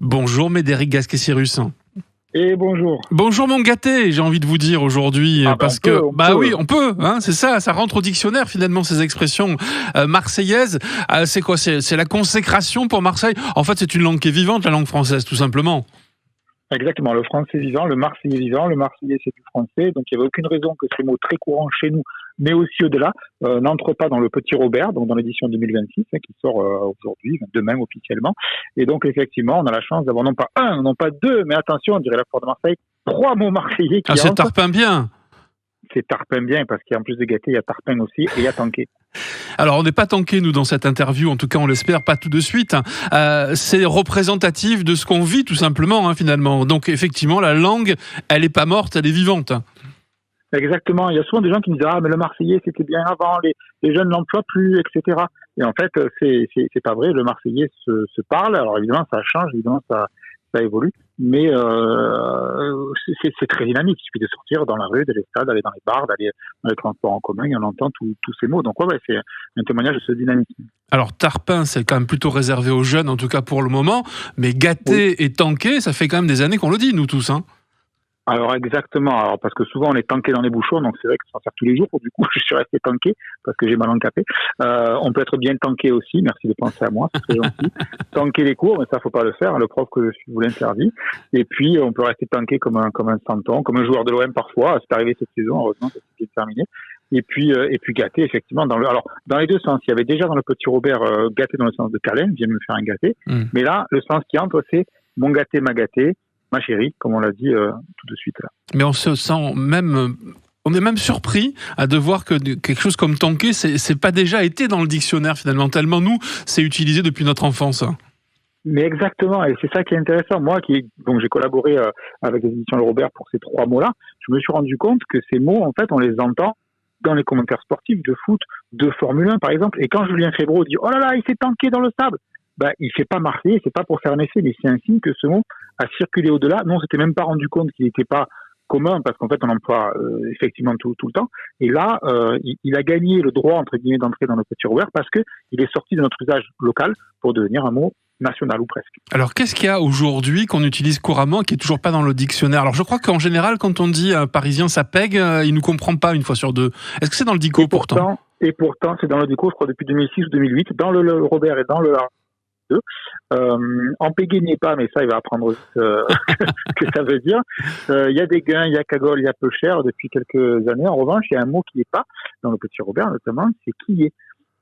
Bonjour Médéric Gasquet-Cyrus. Et bonjour. Bonjour mon gâté, j'ai envie de vous dire aujourd'hui, parce que oui, on peut, hein, c'est ça rentre au dictionnaire finalement ces expressions marseillaises. C'est quoi, c'est la consécration pour Marseille. En fait, c'est une langue qui est vivante, la langue française, tout simplement. Exactement, le français vivant, le marseillais vivant, le marseillais c'est du français, donc il n'y avait aucune raison que ces mots très courants chez nous, mais aussi au-delà, n'entrent pas dans le Petit Robert, donc dans l'édition 2026, qui sort aujourd'hui, demain officiellement, et donc effectivement on a la chance d'avoir non pas un, non pas deux, mais attention, on dirait la Foire de Marseille, 3 mots marseillais qui c'est tarpin bien. C'est tarpin bien, parce qu'en plus de gâté, il y a tarpin aussi, et il y a tanké. Alors, on n'est pas tanké, nous, dans cette interview, en tout cas, on l'espère, pas tout de suite. C'est représentatif de ce qu'on vit, tout simplement, hein, finalement. Donc, effectivement, la langue, elle n'est pas morte, elle est vivante. Exactement. Il y a souvent des gens qui me disent « Ah, mais le Marseillais, c'était bien avant, les jeunes l'emploient plus, etc. » Et en fait, c'est pas vrai. Le Marseillais se parle. Alors, évidemment, ça change, évidemment, ça évolue. Mais c'est très dynamique. Il suffit de sortir dans la rue, d'aller au stade, d'aller dans les bars, d'aller dans les transports en commun, et on entend tous ces mots. Donc ouais, c'est un témoignage de ce dynamisme. Alors tarpin, c'est quand même plutôt réservé aux jeunes, en tout cas pour le moment. Mais gâté et tanké, ça fait quand même des années qu'on le dit, nous tous, hein. Alors exactement, alors parce que souvent on est tanké dans les bouchons, donc c'est vrai que ça va faire tous les jours, du coup je suis resté tanké parce que j'ai mal encapé. On peut être bien tanké aussi, merci de penser à moi, c'est très gentil. Tanker les cours, mais ça faut pas le faire, le prof que je suis vous l'interdit. Et puis on peut rester tanké comme un santon, comme un joueur de l'OM parfois, c'est arrivé cette saison, heureusement ça s'est terminé. Et puis gâté effectivement dans les deux sens. Il y avait déjà dans le Petit Robert gâté dans le sens de câlin, viens me faire un gâté, mais là le sens qui entre c'est mon gâté, ma gâté. Ma chérie, comme on l'a dit tout de suite là. Mais on se sent même, on est même surpris à de voir que quelque chose comme tanker, c'est pas déjà été dans le dictionnaire finalement, tellement nous, c'est utilisé depuis notre enfance. Mais exactement, et c'est ça qui est intéressant. Moi, donc j'ai collaboré avec les éditions Le Robert pour ces 3 mots-là, je me suis rendu compte que ces mots, en fait, on les entend dans les commentaires sportifs de foot, de Formule 1 par exemple, et quand Julien Febvre dit « Oh là là, il s'est tanké dans le sable », il fait pas marseillais, c'est pas pour faire un effet, mais c'est un signe que ce mot a circulé au-delà. Nous, on s'était même pas rendu compte qu'il n'était pas commun, parce qu'en fait, on l'emploie effectivement tout le temps. Et là, il a gagné le droit, entre guillemets, d'entrer dans le Petit Robert parce qu'il est sorti de notre usage local pour devenir un mot national ou presque. Alors, qu'est-ce qu'il y a aujourd'hui qu'on utilise couramment qui est toujours pas dans le dictionnaire ? Alors, je crois qu'en général, quand on dit parisien, ça pègue, il nous comprend pas une fois sur deux. Est-ce que c'est dans le dico pourtant ? Et pourtant, c'est dans le dico, je crois, depuis 2006 ou 2008, dans le Robert et dans le en pégaignez pas, mais ça il va apprendre que ça veut dire. Il y a des gains, il y a cagole, il y a peu cher depuis quelques années. En revanche, il y a un mot qui n'est pas dans le Petit Robert notamment, c'est qui est.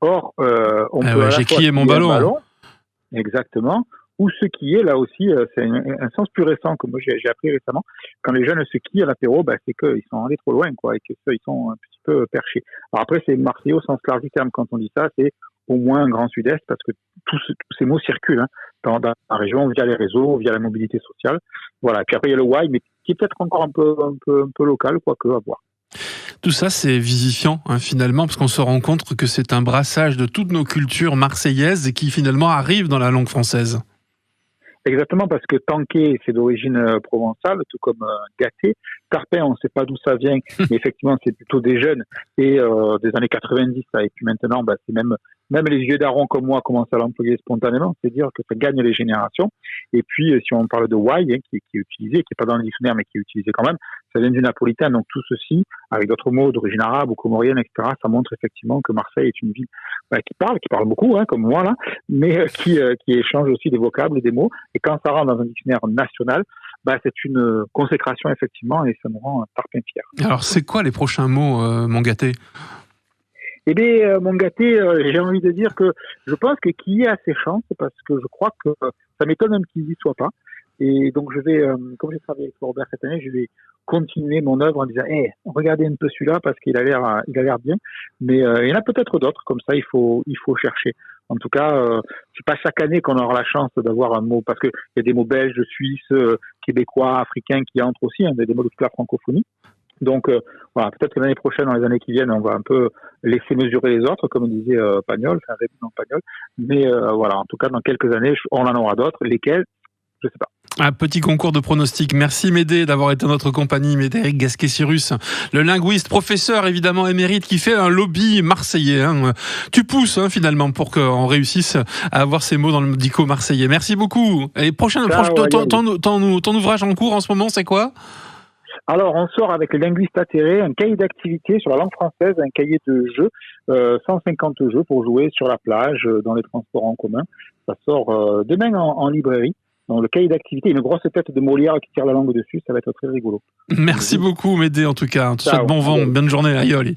Or, on peut j'ai qui est mon ballon. Exactement. Ou ce qui est, là aussi, c'est un sens plus récent que moi j'ai appris récemment. Quand les jeunes se quillent à l'apéro, c'est qu'ils sont allés trop loin, quoi, et qu'ils sont un petit peu perchés. Alors après, c'est Marseillais au sens large du terme. Quand on dit ça, c'est au moins un grand sud-est, parce que tous ces mots circulent dans la région via les réseaux, via la mobilité sociale. Voilà. Puis après, il y a le why, mais qui est peut-être encore un peu local, quoique, à voir. Tout ça, c'est vivifiant, finalement, parce qu'on se rend compte que c'est un brassage de toutes nos cultures marseillaises et qui, finalement, arrive dans la langue française. Exactement, parce que tanké, c'est d'origine provençale, tout comme gâté. Tarpin, on ne sait pas d'où ça vient, mais effectivement, c'est plutôt des jeunes et des années 90. Et puis maintenant, c'est même les vieux darons comme moi commencent à l'employer spontanément. C'est dire que ça gagne les générations. Et puis, si on parle de why, qui est utilisé, qui n'est pas dans le dictionnaire, mais qui est utilisé quand même, ça vient du napolitain. Donc tout ceci, avec d'autres mots d'origine arabe ou comorienne, etc., ça montre effectivement que Marseille est une ville qui parle beaucoup, comme moi là, mais qui échange aussi des vocables et des mots. Et quand ça rentre dans un dictionnaire national, c'est une consécration effectivement, et ça nous rend tarpin fier. Alors c'est quoi les prochains mots, mon gâté ? Eh bien, mon gâté, j'ai envie de dire que je pense que qui a ses chances, parce que je crois que ça m'étonne même qu'il n'y soit pas. Et donc je vais, comme j'ai travaillé avec Robert cette année, je vais continuer mon œuvre en disant regardez un peu celui-là parce qu'il a l'air bien. Mais il y en a peut-être d'autres, comme ça il faut chercher. En tout cas, c'est pas chaque année qu'on aura la chance d'avoir un mot, parce que il y a des mots belges, suisses, québécois, africains qui entrent aussi, des mots de toute la francophonie. Donc voilà, peut-être que l'année prochaine, dans les années qui viennent, on va un peu laisser mesurer les autres, comme disait Pagnol, c'est un répit dans Pagnol. Mais voilà, en tout cas, dans quelques années, on en aura d'autres, lesquels je sais pas. Un petit concours de pronostics. Merci Médée d'avoir été en notre compagnie. Médéric Gasquet-Cyrus, le linguiste, professeur évidemment émérite, qui fait un lobby marseillais. Tu pousses finalement pour qu'on réussisse à avoir ces mots dans le dico marseillais. Merci beaucoup. Et ton ouvrage en cours en ce moment, c'est quoi ? Alors, on sort avec le linguiste atterré un cahier d'activité sur la langue française, un cahier de jeux, 150 jeux pour jouer sur la plage, dans les transports en commun. Ça sort demain en librairie. Donc, le cahier d'activité, une grosse tête de Molière qui tire la langue dessus, ça va être très rigolo. Merci beaucoup Médée en tout cas. On te souhaite bon vent, bonne journée, aïe.